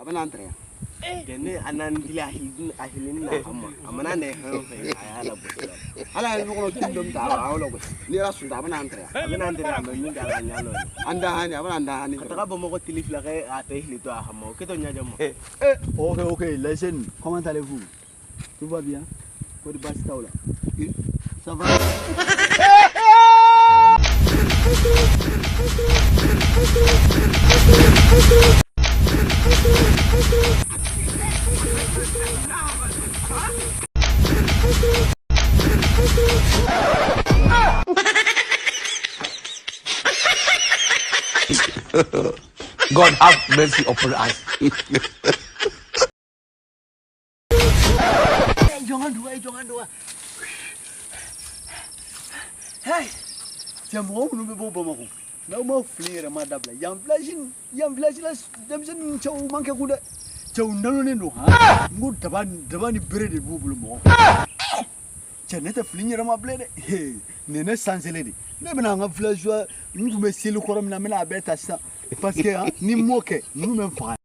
Abanantre. Kene anandila ahilin na amana ne ayala bosala. Ala no ko tindom ta awlo ko. Ni rasu da abanantre. Abanantre amani ngala nyalo. Anda hani abananda hani. Kataka bomo ko tilifla ke ate hilito ahamo. Keto nyaja mo. Ok, listen. Comment allez-vous? Tout va bien? Quoi de basse là? Ça va? God have mercy upon us. Jangan dua. Hey, tiens moi nous me bon bon. Now mo flira ma dabla. Yang village la dem sen chaw manke kuda. Chaw nalo ne no ha. Mu dabani brede bubulu mo. Chaneta flinyera ma blede. Hey, nene sansele di. Ne bena nga village wa nous me selu korom na mena beta sa. Parce que ni moke nous me fa